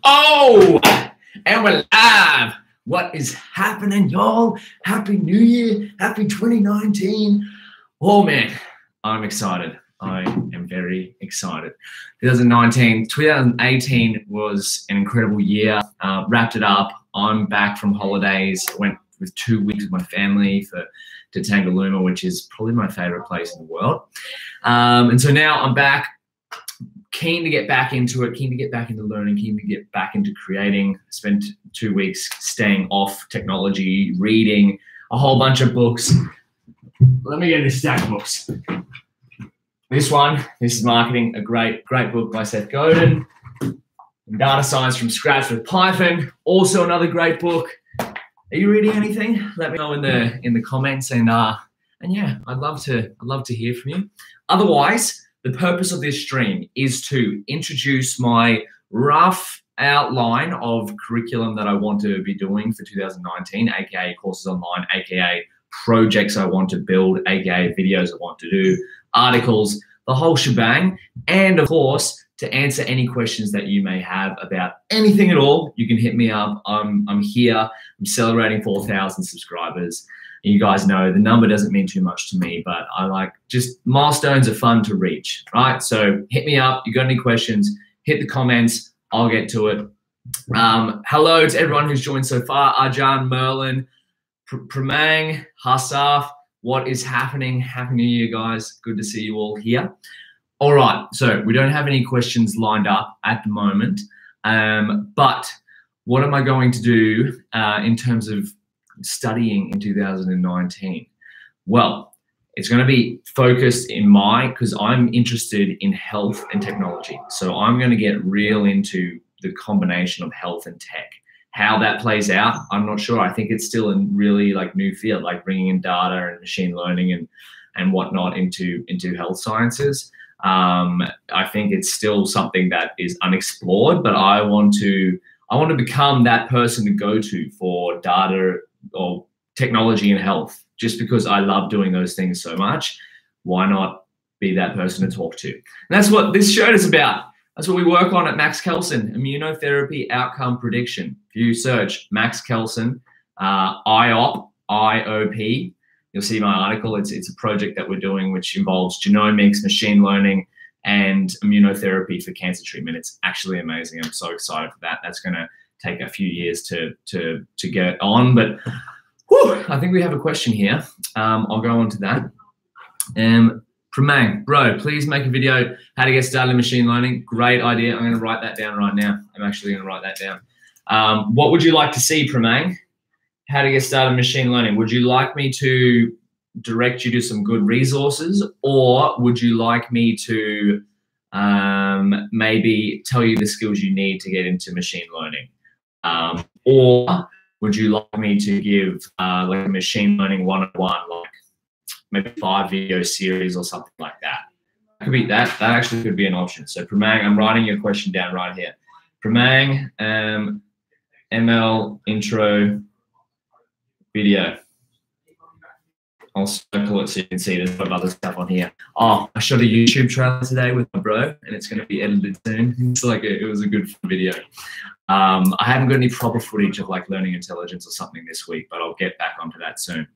Oh, and we're live. What is happening, y'all? Happy New Year. Happy 2019. Oh, man, I'm excited. I am very excited. 2018 was an incredible year. Wrapped it up. I'm back from holidays. Went with 2 weeks with my family to Tangalooma, which is probably my favorite place in the world. And so now I'm back. Keen to get back into it, keen to get back into learning, keen to get back into creating. Spent 2 weeks staying off technology, reading a whole bunch of books. Let me get this stack of books. This is Marketing, a great book by Seth Godin. Data Science from Scratch with Python, also another great book. Are you reading anything? Let me know in the comments, and yeah, I'd love to hear from you. Otherwise, the purpose of this stream is to introduce my rough outline of curriculum that I want to be doing for 2019, aka courses online, aka projects I want to build, aka videos I want to do, articles, the whole shebang. And of course, to answer any questions that you may have about anything at all, you can hit me up. I'm here. I'm celebrating 4,000 subscribers. You guys know the number doesn't mean too much to me, but I like just milestones are fun to reach, right? So hit me up. You got any questions, hit the comments. I'll get to it. Hello to everyone who's joined so far. Arjan, Merlin, Pramang, Hasaf, what is happening? Happy New Year, guys. Good to see you all here. All right, so we don't have any questions lined up at the moment, but what am I going to do in terms of studying in 2019? Well, it's going to be focused because I'm interested in health and technology. So I'm going to get real into the combination of health and tech. How that plays out, I'm not sure. I think it's still a really new field, like bringing in data and machine learning and whatnot into health sciences. I think it's still something that is unexplored, but I want to become that person to go to for data or technology and health, just because I love doing those things so much. Why not be that person to talk to? And that's what this shirt is about. That's what we work on at Max Kelsen, immunotherapy outcome prediction. If you search Max Kelsen, IOP, you'll see my article. It's a project that we're doing which involves genomics, machine learning, and immunotherapy for cancer treatment. It's actually amazing. I'm so excited for that. That's going to take a few years to get on, but whew, I think we have a question here. I'll go on to that. Pramang, bro, please make a video how to get started in machine learning. Great idea. I'm going to write that down right now. I'm actually going to write that down. What would you like to see, Pramang? How to get started in machine learning? Would you like me to direct you to some good resources, or would you like me to maybe tell you the skills you need to get into machine learning? Or would you like me to give like a machine learning 101, like maybe 5 video series or something like that? Could be that actually could be an option. So Pramang, I'm writing your question down right here. Pramang, ML intro video. I'll circle it so you can see there's a lot of other stuff on here. Oh, I shot a YouTube trailer today with my bro, and it's going to be edited soon. It's it was a good video. I haven't got any proper footage of learning intelligence or something this week, but I'll get back onto that soon.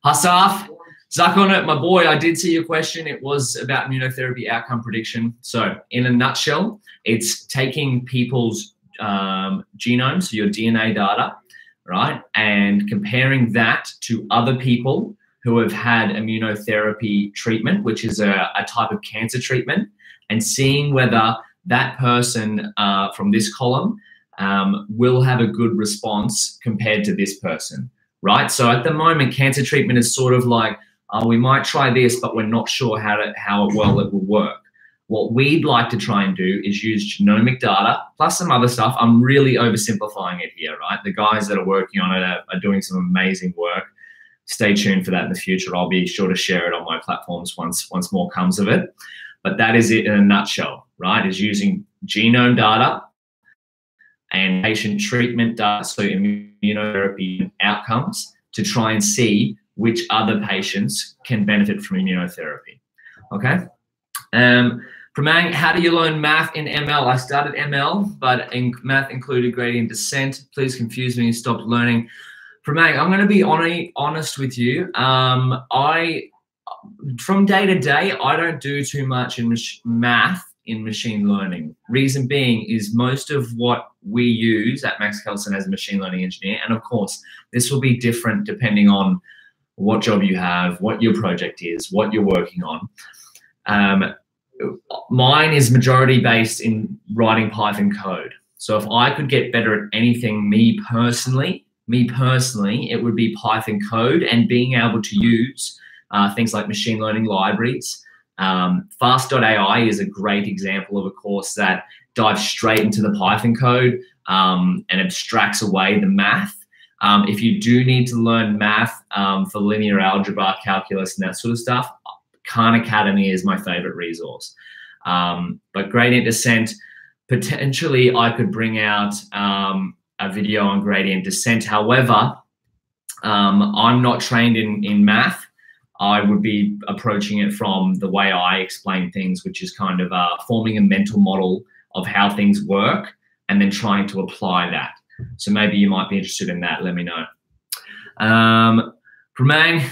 Hasaf, Zuck on it, my boy, I did see your question. It was about immunotherapy outcome prediction. So in a nutshell, it's taking people's genomes, so your DNA data, right, and comparing that to other people who have had immunotherapy treatment, which is a type of cancer treatment, and seeing whether that person from this column will have a good response compared to this person, right? So at the moment, cancer treatment is sort of like, we might try this, but we're not sure how well it will work. What we'd like to try and do is use genomic data plus some other stuff. I'm really oversimplifying it here, right? The guys that are working on it are doing some amazing work. Stay tuned for that in the future. I'll be sure to share it on my platforms once more comes of it. But that is it in a nutshell, right? Is using genome data and patient treatment data, so immunotherapy outcomes, to try and see which other patients can benefit from immunotherapy, okay? Pramang, how do you learn math in ML? I started ML, but in math included gradient descent. Please confuse me and stop learning. Pramang, I'm going to be honest with you. From day to day, I don't do too much in math in machine learning. Reason being is most of what we use at Max Kelson as a machine learning engineer, and of course, this will be different depending on what job you have, what your project is, what you're working on. Mine is majority based in writing Python code. So if I could get better at anything, me personally, it would be Python code and being able to use things like machine learning libraries. Fast.ai is a great example of a course that dives straight into the Python code and abstracts away the math. If you do need to learn math for linear algebra, calculus, and that sort of stuff, Khan Academy is my favorite resource. But gradient descent, potentially I could bring out a video on gradient descent. However, I'm not trained in math. I would be approaching it from the way I explain things, which is kind of forming a mental model of how things work and then trying to apply that. So maybe you might be interested in that. Let me know. Pramang,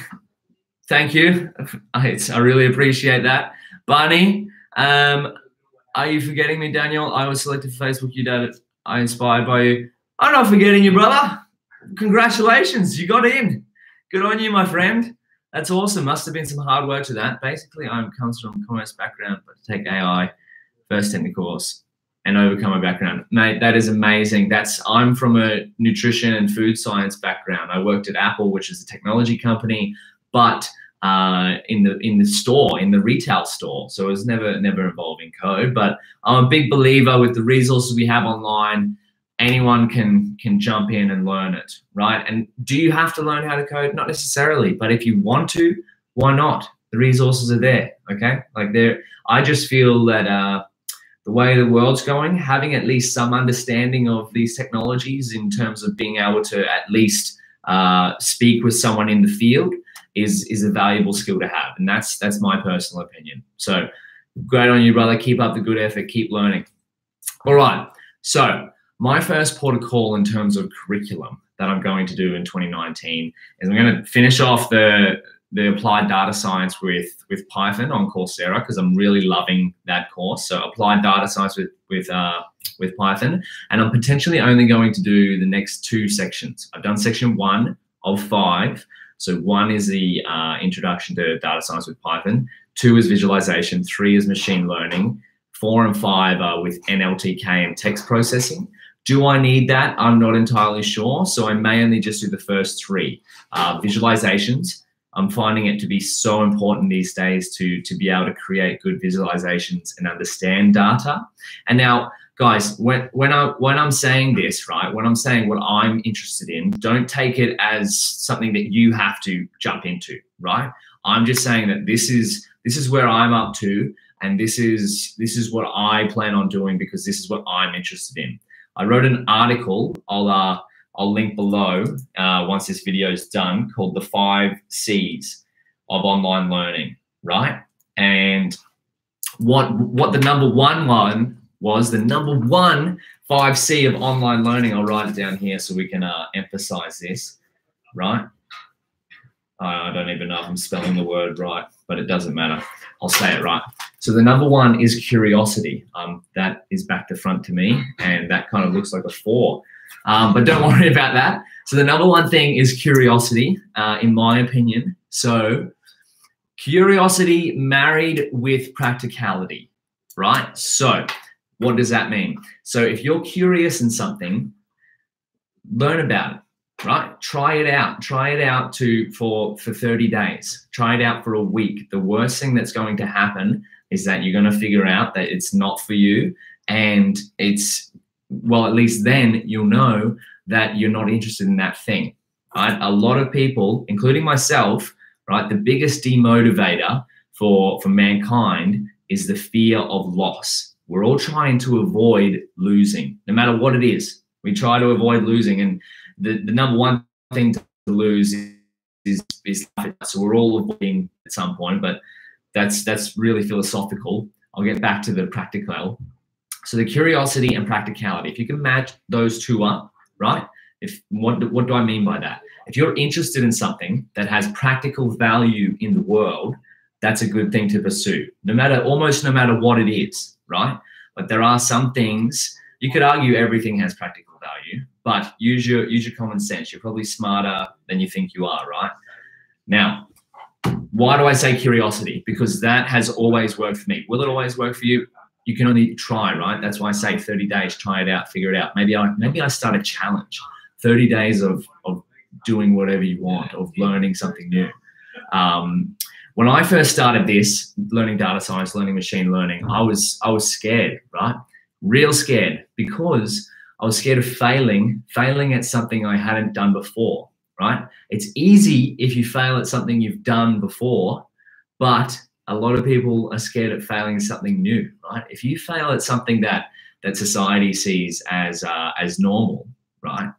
thank you. I really appreciate that. Barney, are you forgetting me, Daniel? I was selected for Facebook. You did it. I inspired by you. I'm not forgetting you, brother. Congratulations. You got in. Good on you, my friend. That's awesome. Must have been some hard work to that. Basically, I come from a commerce background, but to take AI, first technical course, and overcome a background. Mate, that is amazing. I'm from a nutrition and food science background. I worked at Apple, which is a technology company, but in the retail store. So it was never involving code. But I'm a big believer with the resources we have online. Anyone can jump in and learn it, right? And do you have to learn how to code? Not necessarily, but if you want to, why not? The resources are there, okay? I just feel that the way the world's going, having at least some understanding of these technologies in terms of being able to at least speak with someone in the field is a valuable skill to have. And that's my personal opinion. So great on you, brother. Keep up the good effort. Keep learning. All right. So my first port of call in terms of curriculum that I'm going to do in 2019 is I'm going to finish off the applied data science with Python on Coursera, because I'm really loving that course. So applied data science with Python, and I'm potentially only going to do the next 2 sections. I've done section 1 of 5. So 1 is the introduction to data science with Python. 2 is visualization. 3 is machine learning. 4 and 5 are with NLTK and text processing. Do I need that? I'm not entirely sure. So I may only just do the first 3. Visualizations, I'm finding it to be so important these days to be able to create good visualizations and understand data. And now, guys, when I'm saying this, right, when I'm saying what I'm interested in, don't take it as something that you have to jump into, right? I'm just saying that this is where I'm up to, and this is what I plan on doing because this is what I'm interested in. I wrote an article, I'll link below once this video is done, called The 5 C's of Online Learning, right? And what the number one was, the number 1 5C of online learning, I'll write it down here so we can emphasize this, right? I don't even know if I'm spelling the word right, but it doesn't matter. I'll say it right. So the number 1 is curiosity. That is back to front to me, and that kind of looks like a 4. But don't worry about that. So the number 1 thing is curiosity, in my opinion. So curiosity married with practicality, right? So what does that mean? So if you're curious in something, learn about it. Right? Try it out. Try it out for 30 days. Try it out for a week. The worst thing that's going to happen is that you're going to figure out that it's not for you, and well, at least then you'll know that you're not interested in that thing. Right? A lot of people, including myself, right, the biggest demotivator for mankind is the fear of loss. We're all trying to avoid losing, no matter what it is. We try to avoid losing, and the number 1 thing to lose is life. So we're all avoiding at some point, but that's really philosophical. I'll get back to the practical. So the curiosity and practicality, if you can match those two up, right? What do I mean by that? If you're interested in something that has practical value in the world, that's a good thing to pursue, almost no matter what it is, right? But there are some things, you could argue everything has practical value, but use your common sense. You're probably smarter than you think you are, right? Now, why do I say curiosity? Because that has always worked for me. Will it always work for you? You can only try, right? That's why I say 30 days, try it out, figure it out. Maybe I start a challenge, 30 days of doing whatever you want, of learning something new. When I first started this, learning data science, learning machine learning, I was scared, right? Real scared, because I was scared of failing at something I hadn't done before, right? It's easy if you fail at something you've done before, but a lot of people are scared of failing at something new, right? If you fail at something that society sees as normal, right?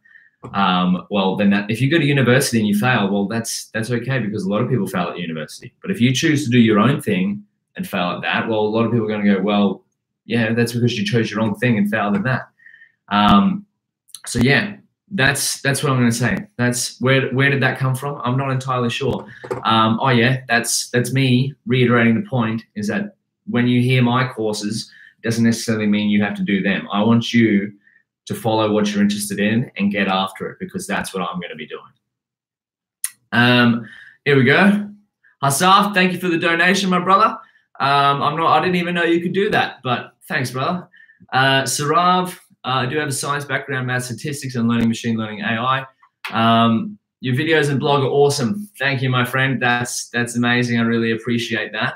Well, then if you go to university and you fail, well, that's okay, because a lot of people fail at university. But if you choose to do your own thing and fail at that, well, a lot of people are going to go, well, yeah, that's because you chose your own thing and failed at that. So yeah, that's what I'm going to say. That's where did that come from? I'm not entirely sure. Oh yeah, that's me reiterating the point, is that when you hear my courses, it doesn't necessarily mean you have to do them. I want you to follow what you're interested in and get after it, because that's what I'm going to be doing. Here we go. Hasaf, thank you for the donation, my brother. I didn't even know you could do that, but thanks, brother. Sarav, I do have a science background, math, statistics, and learning machine learning AI. Your videos and blog are awesome. Thank you, my friend. That's amazing. I really appreciate that.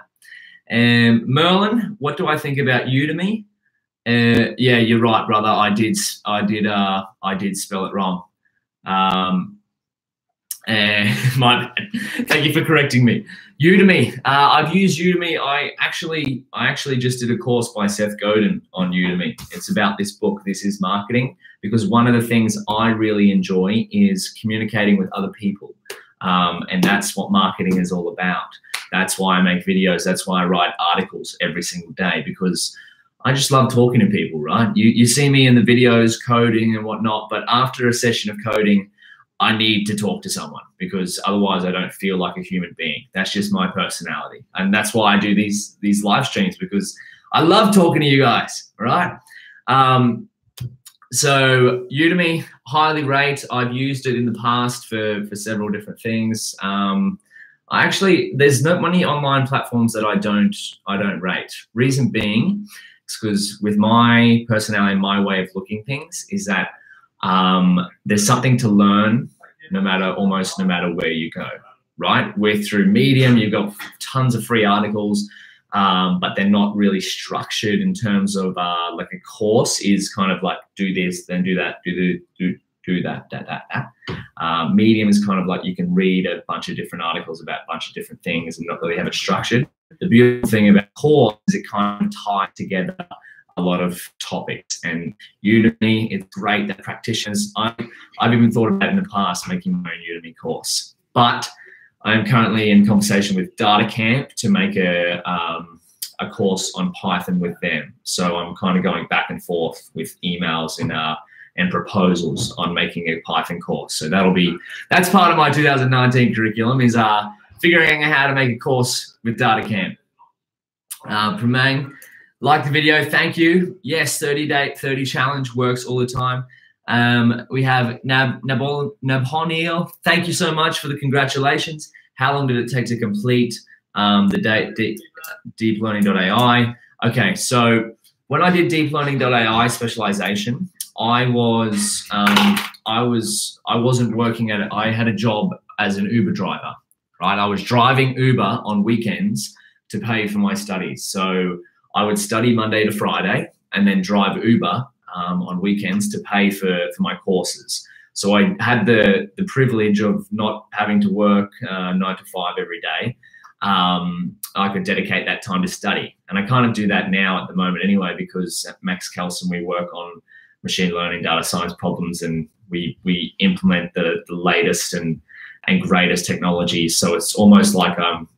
And Merlin, what do I think about Udemy? Yeah, you're right, brother. I did spell it wrong. Thank you for correcting me. Udemy. I've used Udemy. I actually just did a course by Seth Godin on Udemy. It's about this book, This Is Marketing, because one of the things I really enjoy is communicating with other people. And that's what marketing is all about. That's why I make videos. That's why I write articles every single day, because I just love talking to people, right? You see me in the videos coding and whatnot, but after a session of coding, I need to talk to someone, because otherwise I don't feel like a human being. That's just my personality. And that's why I do these live streams, because I love talking to you guys, right? So Udemy, highly rate. I've used it in the past for several different things. There's not many online platforms that I don't rate. Reason being, it's because with my personality and my way of looking things is that there's something to learn almost no matter where you go, right? Through Medium, you've got tons of free articles, but they're not really structured in terms of like a course is kind of like, do this, then do that, do that. Medium is kind of like you can read a bunch of different articles about a bunch of different things and not really have it structured. The beautiful thing about course is it kind of ties together a lot of topics. And Udemy, it's great that practitioners, I've even thought about in the past making my own Udemy course, but I'm currently in conversation with DataCamp to make a course on Python with them. So I'm kind of going back and forth with emails and proposals on making a Python course. So that's part of my 2019 curriculum, is figuring out how to make a course with DataCamp. Pramang, like the video, thank you. Yes, 30 challenge works all the time. We have Nabhonil, thank you so much for the congratulations. How long did it take to complete the deeplearning.ai? Okay, so when I did deeplearning.ai specialization, I wasn't working at it. I had a job as an Uber driver, right? I was driving Uber on weekends to pay for my studies. So I would study Monday to Friday and then drive Uber on weekends to pay for my courses. So I had the privilege of not having to work 9 to 5 every day. I could dedicate that time to study. And I kind of do that now at the moment anyway, because at Max Kelsen we work on machine learning, data science problems, and we implement the latest and greatest technologies. So it's almost like I'm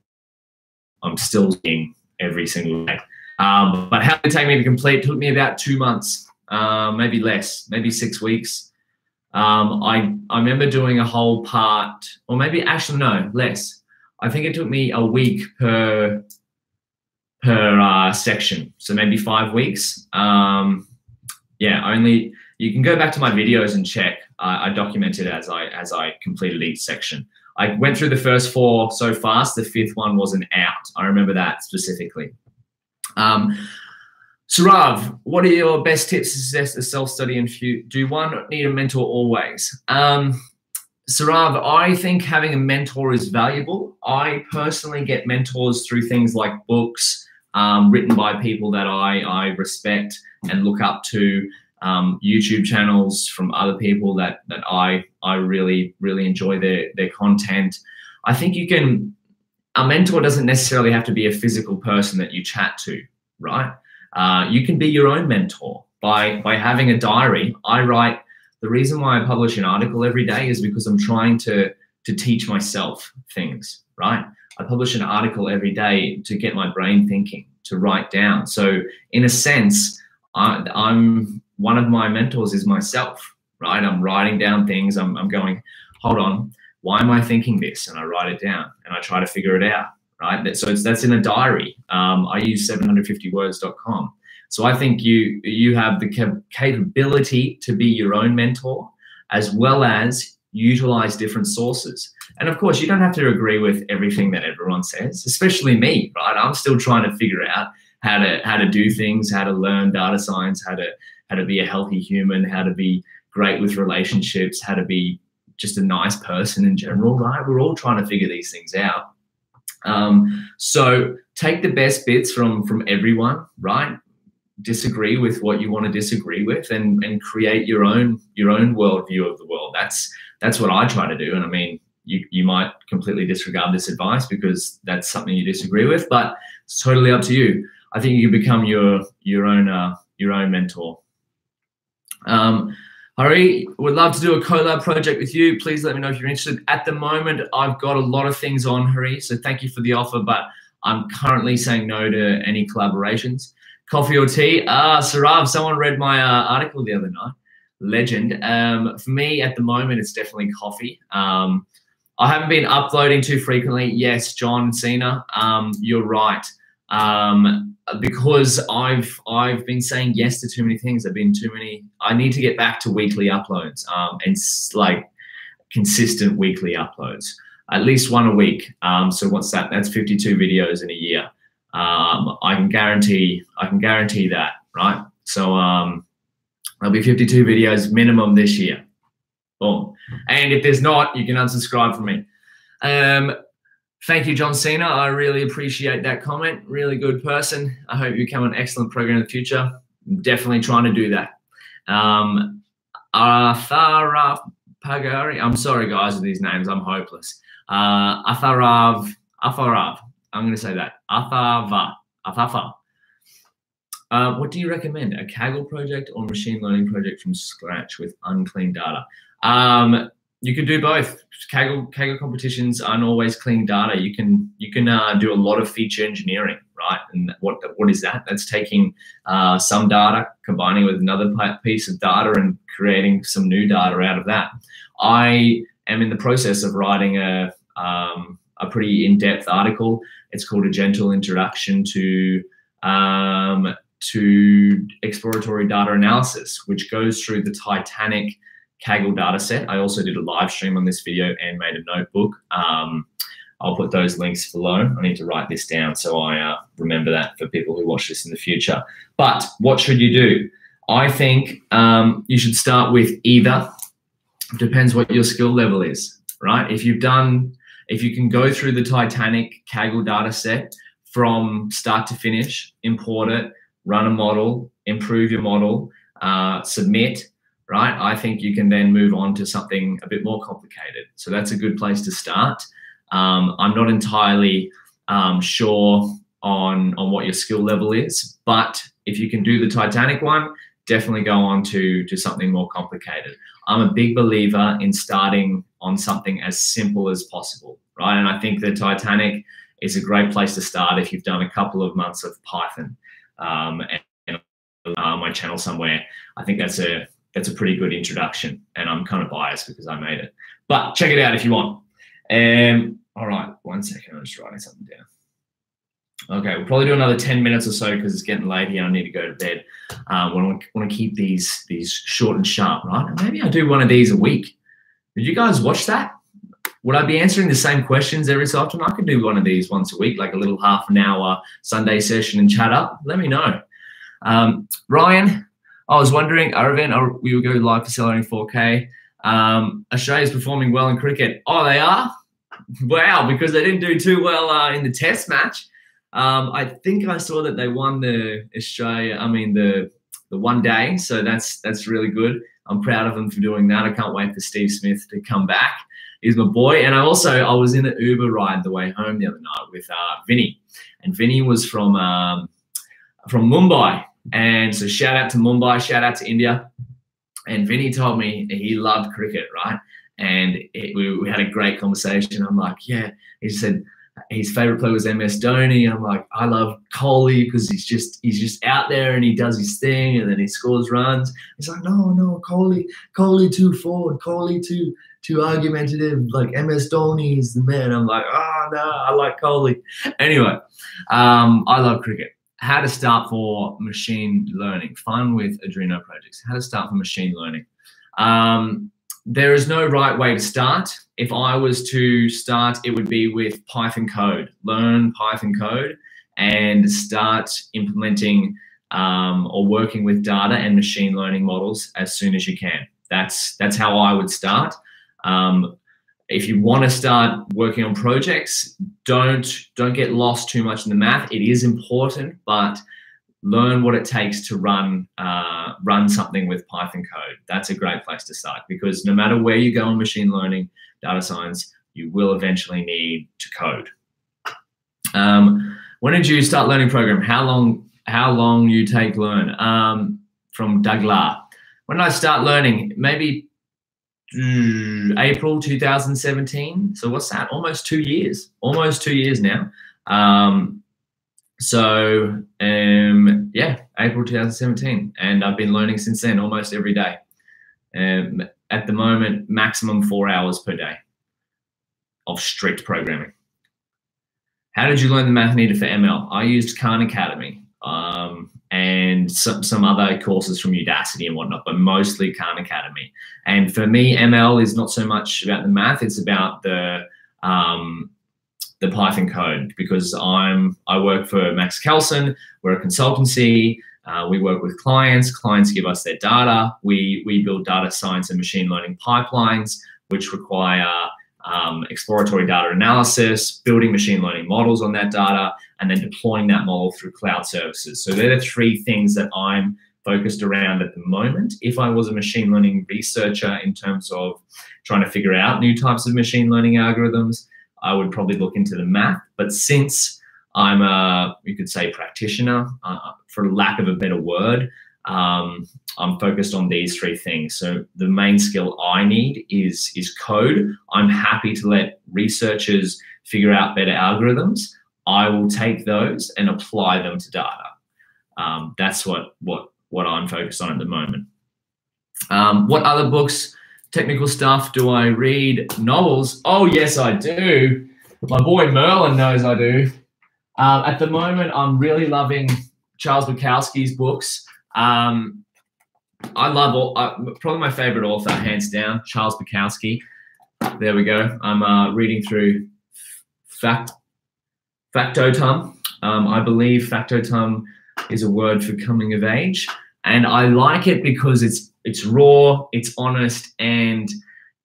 still seeing every single day. But how did it take me to complete? It took me about 2 months, maybe less, maybe 6 weeks. I remember doing a whole part, or maybe actually no, less. I think it took me a week per section, so maybe 5 weeks. Yeah, only you can go back to my videos and check. I documented as I completed each section. I went through the first 4 so fast. The 5th one wasn't out. I remember that specifically. Sarav, what are your best tips to success to self-study and do one need a mentor always? Sarav, I think having a mentor is valuable. I personally get mentors through things like books written by people that I respect and look up to, YouTube channels from other people that I really enjoy their content. I think a mentor doesn't necessarily have to be a physical person that you chat to, right? You can be your own mentor by having a diary. The reason why I publish an article every day is because I'm trying to teach myself things, right? I publish an article every day to get my brain thinking, to write down. So in a sense, I'm one of my mentors is myself, right? I'm writing down things. I'm going, hold on, why am I thinking this? And I write it down and I try to figure it out, right? So that's in a diary. I use 750words.com. So I think you have the capability to be your own mentor, as well as utilize different sources. And of course, you don't have to agree with everything that everyone says, especially me, right? I'm still trying to figure out how to do things, how to learn data science, how to be a healthy human, how to be great with relationships, how to be just a nice person in general, right? We're all trying to figure these things out. So take the best bits from everyone, right? Disagree with what you want to disagree with, and create your own worldview of the world. That's what I try to do. And I mean, you might completely disregard this advice because that's something you disagree with, but it's totally up to you. I think you can become your own mentor. Hari, would love to do a collab project with you. Please let me know if you're interested. At the moment, I've got a lot of things on, Hari, so thank you for the offer, but I'm currently saying no to any collaborations. Coffee or tea? Sarav, someone read my article the other night. Legend. For me, at the moment, it's definitely coffee. I haven't been uploading too frequently. Yes, John Cena, you're right. Because I've been saying yes to too many things. I need to get back to weekly uploads, and like consistent weekly uploads, at least one a week. So what's that? That's 52 videos in a year. I can guarantee that, right? So there'll be 52 videos minimum this year. Boom. And if there's not, you can unsubscribe from me. Thank you, John Cena. I really appreciate that comment. Really good person. I hope you become an excellent program in the future. I'm definitely trying to do that. Atharav Pagari. I'm sorry, guys, with these names. I'm hopeless. Atharav. I'm going to say that. Athafa. What do you recommend? A Kaggle project or machine learning project from scratch with unclean data? You can do both. Kaggle competitions aren't always clean data. You can do a lot of feature engineering, right? And what is that? That's taking some data, combining with another piece of data, and creating some new data out of that. I am in the process of writing a pretty in-depth article. It's called A Gentle Introduction to Exploratory Data Analysis, which goes through the Titanic Kaggle data set. I also did a live stream on this video and made a notebook. I'll put those links below. I need to write this down so I remember that for people who watch this in the future. But what should you do? I think you should start with either. Depends what your skill level is, right? If you can go through the Titanic Kaggle data set from start to finish, import it, run a model, improve your model, submit, right? I think you can then move on to something a bit more complicated. So that's a good place to start. I'm not entirely sure on what your skill level is, but if you can do the Titanic one, definitely go on to something more complicated. I'm a big believer in starting on something as simple as possible, right? And I think the Titanic is a great place to start if you've done a couple of months of Python. and my channel somewhere. I think that's a pretty good introduction, and I'm kind of biased because I made it. But check it out if you want. All right, 1 second. I'm just writing something down. Okay, we'll probably do another 10 minutes or so because it's getting late here. I need to go to bed. Want to keep these short and sharp, right? And maybe I do one of these a week. Did you guys watch that? Would I be answering the same questions every so often? I could do one of these once a week, like a little half an hour Sunday session and chat up. Let me know. Ryan, I was wondering, Aravind, we will go live for Celebrating 4K. Australia's performing well in cricket. Oh, they are? Wow, because they didn't do too well in the test match. I think I saw that they won the one day, so that's really good. I'm proud of them for doing that. I can't wait for Steve Smith to come back. He's my boy. And I was in an Uber ride the way home the other night with Vinny, and Vinny was from Mumbai. And so shout out to Mumbai, shout out to India. And Vinny told me he loved cricket, right? And we had a great conversation. I'm like, yeah. He said his favorite player was MS Dhoni. And I'm like, I love Kohli because he's just out there and he does his thing and then he scores runs. He's like, no, Kohli too forward, Kohli too argumentative. Like MS Dhoni is the man. I'm like, oh no, I like Kohli. Anyway, I love cricket. How to start for machine learning. Fun with Arduino projects. How to start for machine learning. There is no right way to start. If I was to start, it would be with Python code. Learn Python code and start implementing or working with data and machine learning models as soon as you can. That's how I would start. If you want to start working on projects, don't get lost too much in the math. It is important, but learn what it takes to run something with Python code. That's a great place to start because no matter where you go in machine learning, data science, you will eventually need to code. When did you start learning program? How long you take learn? From Douglas. When did I start learning? Maybe April 2017. So what's that? Almost 2 years. Almost 2 years now. Yeah, April 2017, and I've been learning since then almost every day. At the moment, maximum 4 hours per day of strict programming. How did you learn the math needed for ML? I used Khan Academy and some other courses from Udacity and whatnot, but mostly Khan Academy. And for me, ML is not so much about the math; it's about the Python code, because I work for Max Kelson. We're a consultancy. We work with clients. Clients give us their data. We build data science and machine learning pipelines, which require exploratory data analysis, building machine learning models on that data, and then deploying that model through cloud services. So they're the three things that I'm focused around at the moment. If I was a machine learning researcher in terms of trying to figure out new types of machine learning algorithms, I would probably look into the math. But since I'm you could say practitioner, for lack of a better word, I'm focused on these three things. So the main skill I need is code. I'm happy to let researchers figure out better algorithms. I will take those and apply them to data. That's what I'm focused on at the moment. What other books, technical stuff do I read? Novels? Oh, yes, I do. My boy Merlin knows I do. At the moment, I'm really loving Charles Bukowski's books. I love probably my favorite author, hands down, Charles Bukowski. There we go. I'm reading through Factotum. I believe Factotum is a word for coming of age, and I like it because it's raw, it's honest, and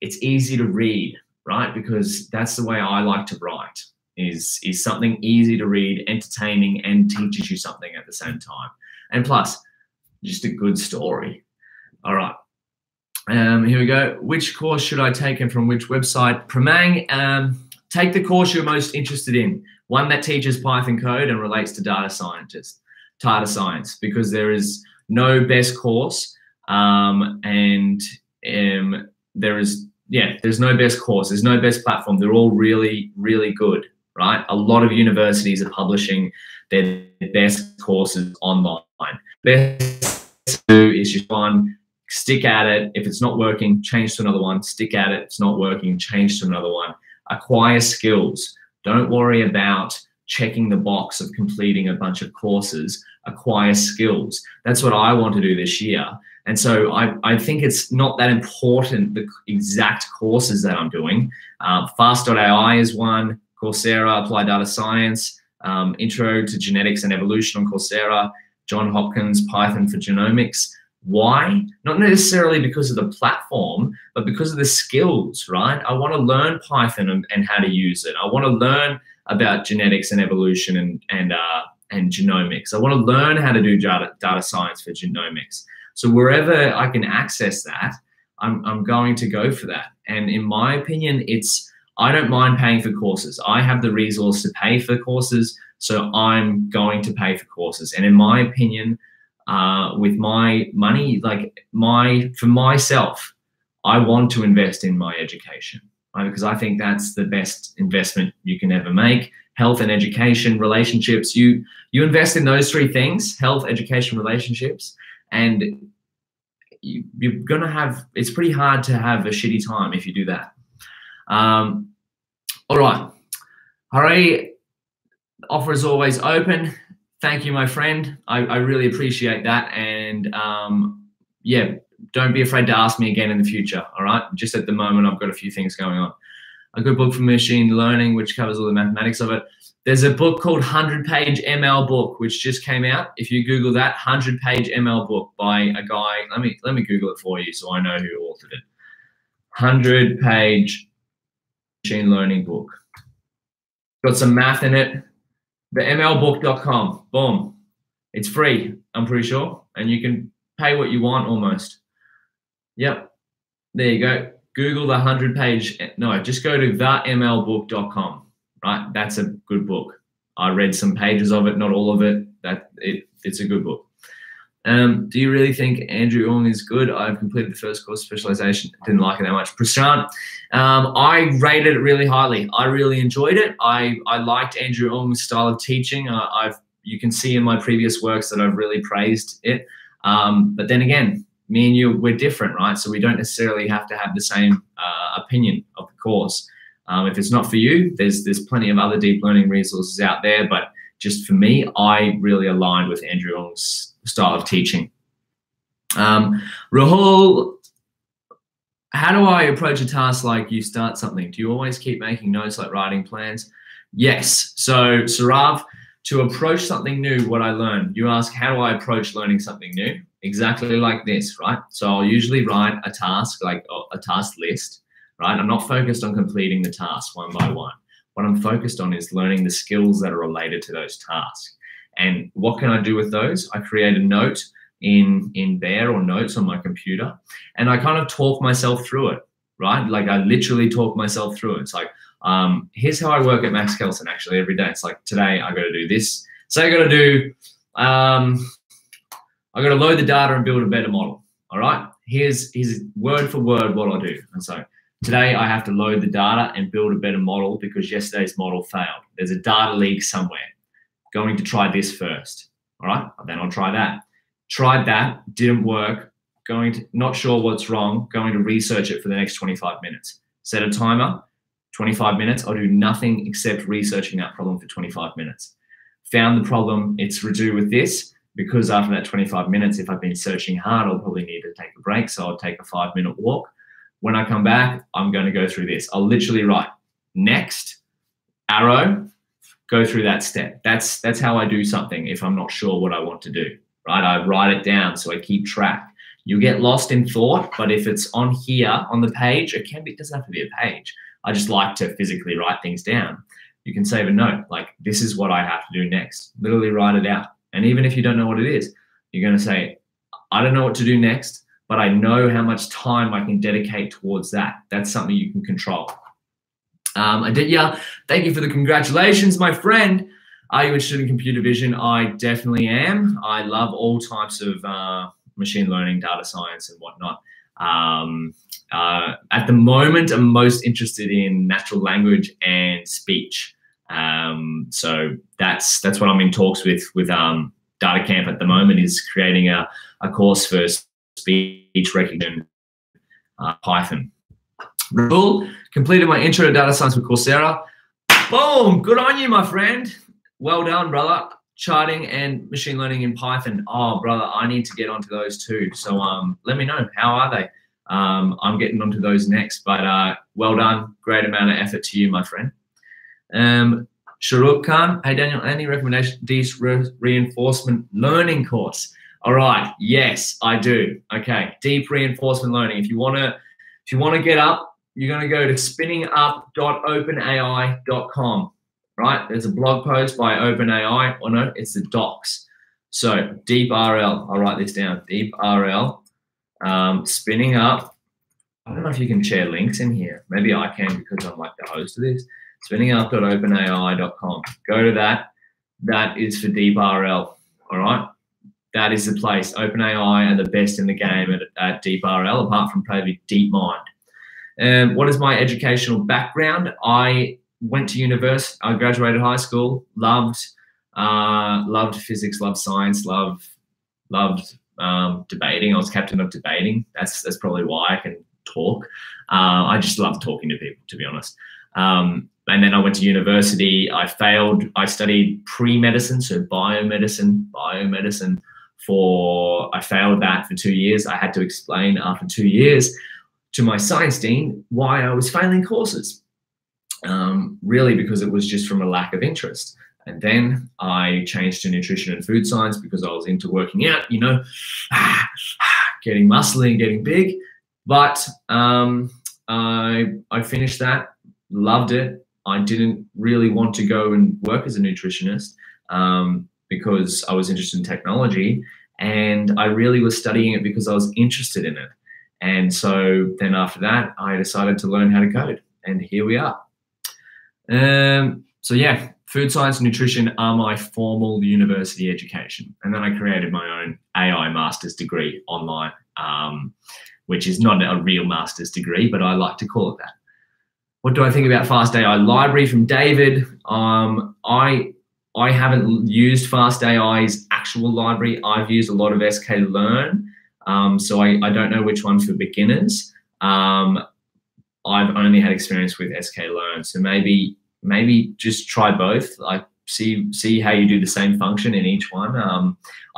it's easy to read, right? Because that's the way I like to write. Is something easy to read, entertaining, and teaches you something at the same time. And plus, just a good story. All right. Here we go. Which course should I take and from which website? Pramang, take the course you're most interested in. One that teaches Python code and relates to data science, because there is no best course. There's no best course. There's no best platform. They're all really, really good. right? A lot of universities are publishing their best courses online. Best to do is just one, stick at it. If it's not working, change to another one. Stick at it. If it's not working, change to another one. Acquire skills. Don't worry about checking the box of completing a bunch of courses. Acquire skills. That's what I want to do this year. And so I think it's not that important, the exact courses that I'm doing. Fast.ai is one, Coursera, Applied Data Science, Intro to Genetics and Evolution on Coursera, John Hopkins, Python for Genomics. Why? Not necessarily because of the platform, but because of the skills, right? I want to learn Python and how to use it. I want to learn about genetics and evolution and genomics. I want to learn how to do data science for genomics. So wherever I can access that, I'm going to go for that. And in my opinion, I don't mind paying for courses. I have the resource to pay for courses, so I'm going to pay for courses. And in my opinion, with my money, for myself, I want to invest in my education, right? Because I think that's the best investment you can ever make. Health and education, relationships. You invest in those three things: health, education, relationships. And you're gonna have, it's pretty hard to have a shitty time if you do that. All right, Hari, offer is always open. Thank you, my friend. I really appreciate that. And yeah, don't be afraid to ask me again in the future. All right, just at the moment, I've got a few things going on. A good book for machine learning, which covers all the mathematics of it. There's a book called 100-Page ML Book, which just came out. If you Google that, 100-Page ML Book by a guy, let me Google it for you so I know who authored it. 100-Page machine learning book. Got some math in it. The MLbook.com, boom. It's free, I'm pretty sure. And you can pay what you want almost. Yep, there you go. Google the 100-page, no, just go to themlbook.com. Right, that's a good book. I read some pages of it, not all of it. It's a good book. Do you really think Andrew Ong is good? I've completed the first course specialization. Didn't like it that much. Prashant, I rated it really highly. I really enjoyed it. I liked Andrew Ong's style of teaching. You can see in my previous works that I've really praised it. But then again, me and you, we're different, right? So we don't necessarily have to have the same opinion of the course. If it's not for you, there's plenty of other deep learning resources out there. But just for me, I really aligned with Andrew Ong's style of teaching. Rahul, how do I approach a task like you start something? Do you always keep making notes like writing plans? Yes. So Sarav, to approach something new, what I learned, you ask, how do I approach learning something new? Exactly like this, right? So I'll usually write a task, like a task list. Right? I'm not focused on completing the tasks one by one. What I'm focused on is learning the skills that are related to those tasks. And what can I do with those? I create a note in there or notes on my computer, and I kind of talk myself through it, right? Like I literally talk myself through it. It's like, here's how I work at Max Kelsen actually every day. It's like, today I got to do this. So I got to do, I got to load the data and build a better model. All right. Here's word for word what I'll do. And so today I have to load the data and build a better model because yesterday's model failed. There's a data leak somewhere. Going to try this first. All right. Then I'll try that. Tried that, didn't work. Not sure what's wrong. Going to research it for the next 25 minutes. Set a timer, 25 minutes. I'll do nothing except researching that problem for 25 minutes. Found the problem, it's to do with this, because after that 25 minutes, if I've been searching hard, I'll probably need to take a break. So I'll take a 5-minute walk. When I come back, I'm going to go through this. I'll literally write next, arrow, go through that step. That's how I do something if I'm not sure what I want to do, right? I write it down so I keep track. You get lost in thought, but if it's on here on the page, it doesn't have to be a page. I just like to physically write things down. You can save a note, like this is what I have to do next. Literally write it out. And even if you don't know what it is, you're going to say, I don't know what to do next, but I know how much time I can dedicate towards that. That's something you can control. Aditya, thank you for the congratulations, my friend. Are you interested in computer vision? I definitely am. I love all types of machine learning, data science, and whatnot. At the moment, I'm most interested in natural language and speech. So that's what I'm in talks with Data Camp at the moment, is creating a course for speech recognition, Python. Cool. Completed my intro to data science with Coursera. Boom. Good on you, my friend. Well done, brother. Charting and machine learning in Python. Oh, brother, I need to get onto those too. So let me know. How are they? I'm getting onto those next. But well done. Great amount of effort to you, my friend. Sharuk Khan. Hey, Daniel, any recommendation these reinforcement learning course? All right. Yes, I do. Okay. Deep reinforcement learning. If you want to get up, you're going to go to spinningup.openai.com, right? There's a blog post by OpenAI, or no, it's the docs. So DeepRL, I'll write this down, DeepRL, spinning up. I don't know if you can share links in here. Maybe I can because I'm like the host of this. Spinningup.openai.com. Go to that. That is for DeepRL, all right? That is the place. OpenAI are the best in the game at DeepRL, apart from probably DeepMind. What is my educational background? I went to university. I graduated high school. Loved physics. Loved science. Loved debating. I was captain of debating. That's probably why I can talk. I just love talking to people, to be honest. And then I went to university. I failed. I studied pre-medicine, so biomedicine. I failed that for 2 years. I had to explain after 2 years to my science dean why I was failing courses, really because it was just from a lack of interest. And then I changed to nutrition and food science because I was into working out, you know, getting muscly and getting big. But I finished that, loved it. I didn't really want to go and work as a nutritionist because I was interested in technology, and I really was studying it because I was interested in it. And so then after that, I decided to learn how to code, and here we are. So yeah, food science and nutrition are my formal university education. And then I created my own AI master's degree online, which is not a real master's degree, but I like to call it that. What do I think about Fast AI Library from David? I haven't used Fast AI's actual library. I've used a lot of sklearn. So I don't know which one for beginners. I've only had experience with sklearn, so maybe just try both. Like see how you do the same function in each one. I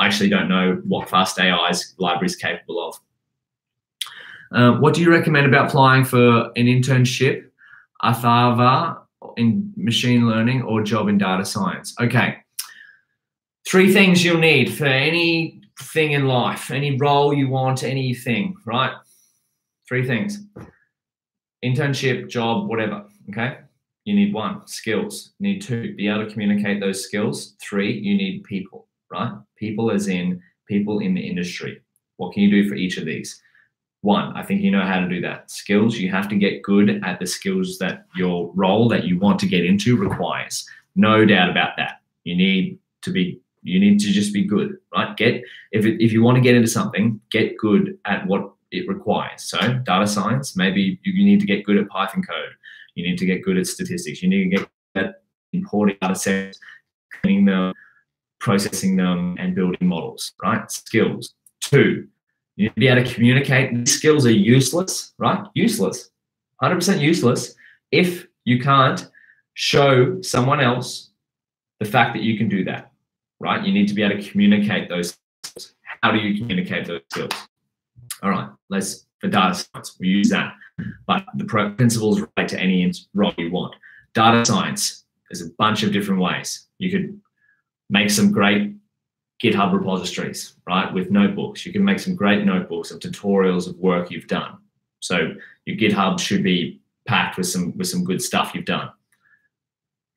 actually don't know what Fast AI's library is capable of. What do you recommend about applying for an internship, ATHAVA in machine learning, or job in data science? Okay, 3 things you'll need for any thing in life, any role you want, anything, right? 3 things: internship, job, whatever. Okay, you need 1, skills. You need 2, be able to communicate those skills. 3, you need people, right? People as in people in the industry. What can you do for each of these? 1, I think you know how to do that. Skills, you have to get good at the skills that your role that you want to get into requires. No doubt about that. You need to just be good, right? If you want to get into something, get good at what it requires. So data science, maybe you need to get good at Python code. You need to get good at statistics. You need to get good at importing data sets, cleaning them, processing them, and building models, right? Skills. 2, you need to be able to communicate. These skills are useless, right? Useless, 100% useless if you can't show someone else the fact that you can do that. Right? You need to be able to communicate those skills. How do you communicate those skills? All right, for data science, we use that. But the principles relate to any role you want. Data science, there's a bunch of different ways. You could make some great GitHub repositories, right, with notebooks. You can make some great notebooks of tutorials of work you've done. So your GitHub should be packed with some good stuff you've done.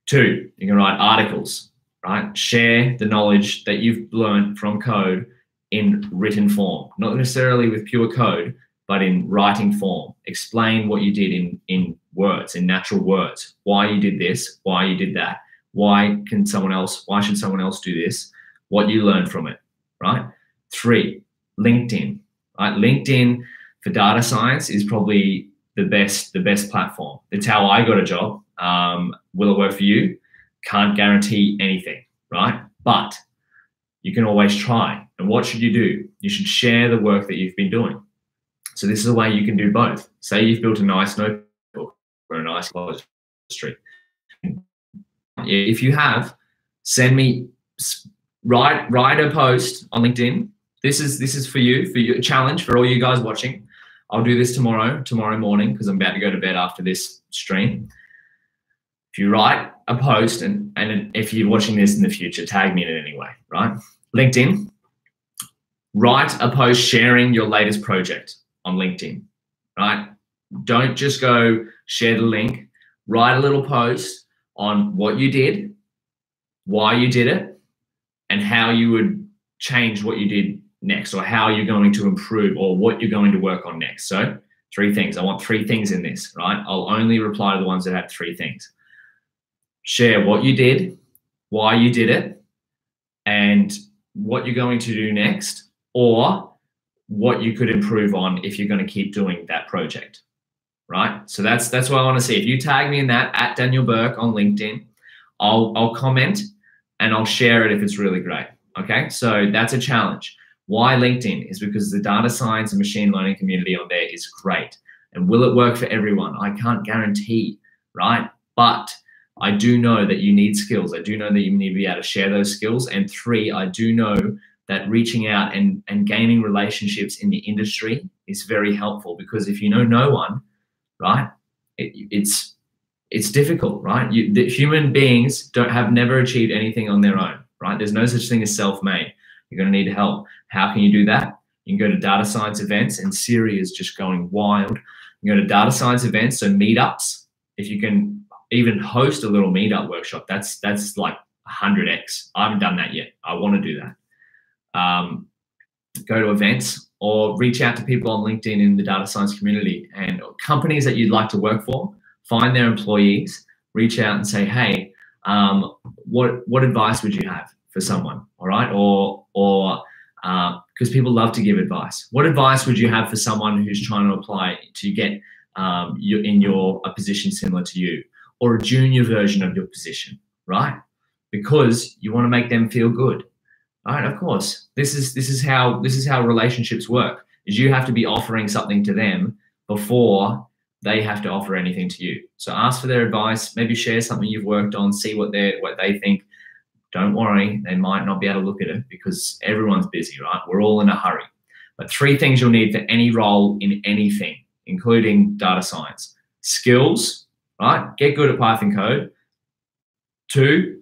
2, you can write articles. Right? Share the knowledge that you've learned from code in written form, not necessarily with pure code, but in writing form. Explain what you did in words, in natural words. Why you did this, why you did that. Why should someone else do this? What you learned from it, right? 3, LinkedIn. Right? LinkedIn for data science is probably the best platform. It's how I got a job. Will it work for you? Can't guarantee anything, right? But you can always try. And what should you do? You should share the work that you've been doing. So this is a way you can do both. Say you've built a nice notebook or a nice registry. If you have, send me, write a post on LinkedIn. This is for you, a challenge for all you guys watching. I'll do this tomorrow morning, because I'm about to go to bed after this stream. If you write a post, and if you're watching this in the future, tag me in it anyway, right? LinkedIn, write a post sharing your latest project on LinkedIn, right? Don't just go share the link. Write a little post on what you did, why you did it, and how you would change what you did next, or how you're going to improve, or what you're going to work on next. So 3 things. I want 3 things in this, right? I'll only reply to the ones that have 3 things. Share what you did, why you did it, and what you're going to do next, or what you could improve on if you're going to keep doing that project, right? So that's what I want to see. If you tag me in that, at Daniel Bourke on LinkedIn, I'll comment and I'll share it if it's really great. Okay, so that's a challenge. Why LinkedIn? Is because the data science and machine learning community on there is great. And will it work for everyone? I can't guarantee, right? But I do know that you need skills. I do know that you need to be able to share those skills. And 3, I do know that reaching out and gaining relationships in the industry is very helpful, because if you know no one, right, it's difficult, right? The human beings have never achieved anything on their own, right? There's no such thing as self-made. You're going to need help. How can you do that? You can go to data science events, and Siri is just going wild. You can go to data science events, so meetups. If you can even host a little meetup workshop, that's like 100x. I haven't done that yet. I want to do that. Go to events, or reach out to people on LinkedIn in the data science community, and companies that you'd like to work for. Find their employees, reach out and say, hey, what advice would you have for someone? All right, or because people love to give advice. What advice would you have for someone who's trying to apply to get a position similar to you, or a junior version of your position, right? Because you want to make them feel good. All right, of course. This is how relationships work. Is you have to be offering something to them before they have to offer anything to you. So ask for their advice. Maybe share something you've worked on. See what they think. Don't worry, they might not be able to look at it, because everyone's busy, right? We're all in a hurry. But 3 things you'll need for any role in anything, including data science: skills, right? Get good at Python code. 2,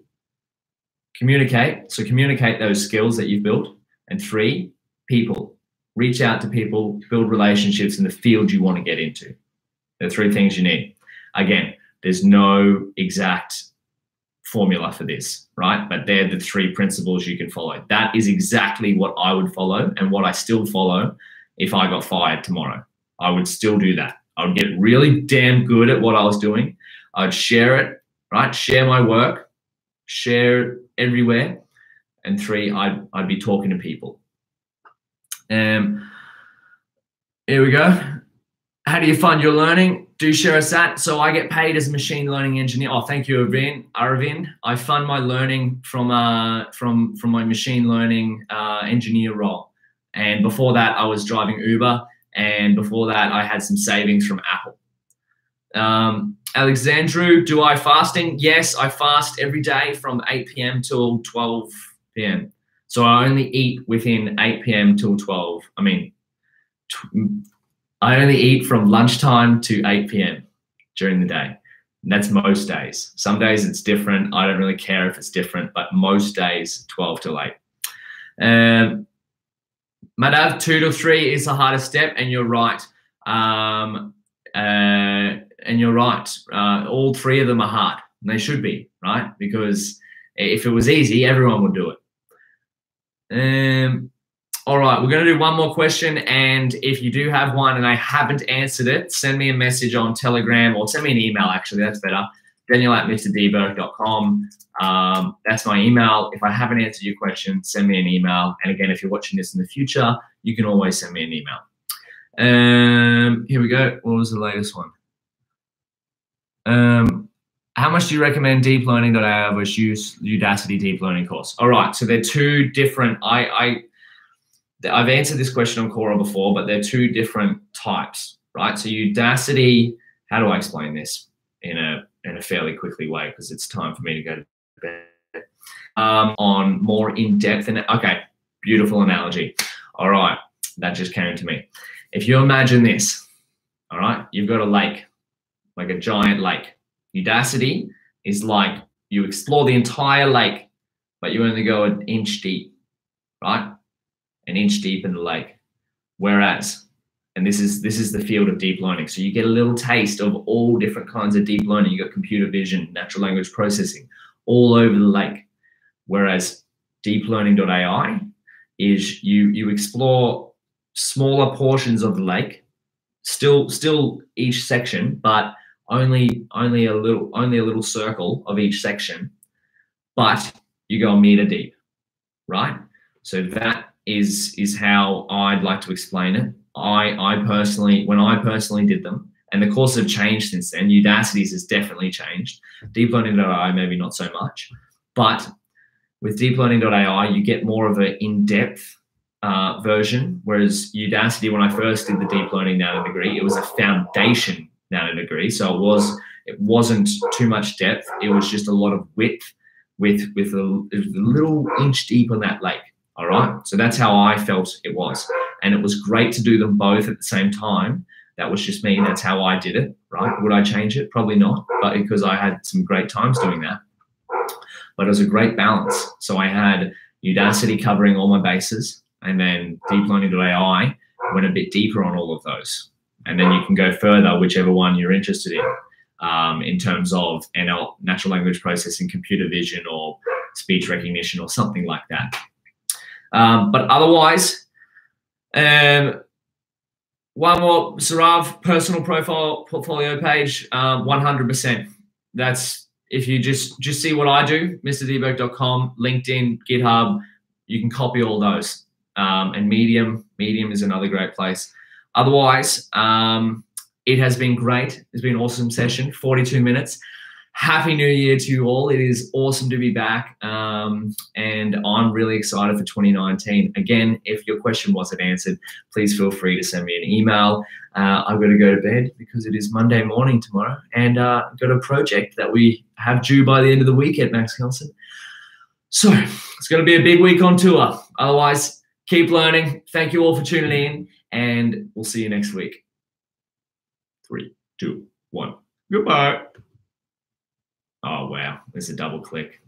communicate. So communicate those skills that you've built. And 3, people. Reach out to people, build relationships in the field you want to get into. There are 3 things you need. Again, there's no exact formula for this, right? But they're the 3 principles you can follow. That is exactly what I would follow, and what I still follow if I got fired tomorrow. I would still do that. I would get really damn good at what I was doing. I'd share it, right? Share my work, share it everywhere. And 3, I'd be talking to people. Here we go. How do you fund your learning? Do share us that. So I get paid as a machine learning engineer. Oh, thank you, Aravind. I fund my learning from my machine learning engineer role. And before that, I was driving Uber. And before that, I had some savings from Apple. Alexandru, do I fasting? Yes, I fast every day from 8 p.m. till 12 p.m. So I only eat within 8 p.m. till 12. I only eat from lunchtime to 8 p.m. during the day. And that's most days. Some days it's different. I don't really care if it's different, but most days 12 till 8. Madav, 2 to 3 is the hardest step, and you're right. And you're right. All 3 of them are hard. And they should be, right? Because if it was easy, everyone would do it. All right, we're going to do one more question, and if you do have one and I haven't answered it, send me a message on Telegram, or send me an email, actually, that's better, daniel@mrdbourke.com. That's my email. If I haven't answered your question, send me an email. And again, if you're watching this in the future, you can always send me an email. Here we go. What was the latest one? How much do you recommend deep learning.ai versus Udacity deep learning course? All right, so they're two different. I've answered this question on Quora before, but they're two different types, right? So Udacity, how do I explain this in a fairly quickly way, because it's time for me to go to bed. On more in-depth, and okay, beautiful analogy. All right, that just came to me. If you imagine this, all right, you've got a lake, like a giant lake. Udacity is like you explore the entire lake, but you only go an inch deep, right? An inch deep in the lake. Whereas, and this is the field of deep learning, so you get a little taste of all different kinds of deep learning. You got computer vision, natural language processing, all over the lake. Whereas deep learning.ai is you explore smaller portions of the lake, still each section, but only a little circle of each section, but you go a meter deep, right? So that is how I'd like to explain it. When I personally did them, and the courses have changed since then. Udacity's has definitely changed. Deep learning.ai maybe not so much, but with deep learning.ai you get more of an in-depth version, whereas Udacity, when I first did the deep learning nano degree, it was a foundation nano degree, so it wasn't too much depth. It was just a lot of width with a little inch deep on that lake. All right, so that's how I felt it was, and it was great to do them both at the same time. That was just me. That's how I did it. Right? Would I change it? Probably not, but because I had some great times doing that. But it was a great balance. So I had Udacity covering all my bases, and then deep learning.ai went a bit deeper on all of those. And then you can go further, whichever one you're interested in terms of NL, natural language processing, computer vision, or speech recognition, or something like that. But otherwise, one more, Sarav, personal profile, portfolio page, 100%. That's, if you just see what I do, mrbourke.com, LinkedIn, GitHub, you can copy all those. And Medium is another great place. Otherwise, it has been great. It's been an awesome session, 42 minutes. Happy New Year to you all. It is awesome to be back. And I'm really excited for 2019. Again, if your question wasn't answered, please feel free to send me an email. I've got to go to bed because it is Monday morning tomorrow. And I've got a project that we have due by the end of the week at Max Kelson. So it's going to be a big week on tour. Otherwise, keep learning. Thank you all for tuning in, and we'll see you next week. 3, 2, 1. Goodbye. Oh, wow. There's a double click.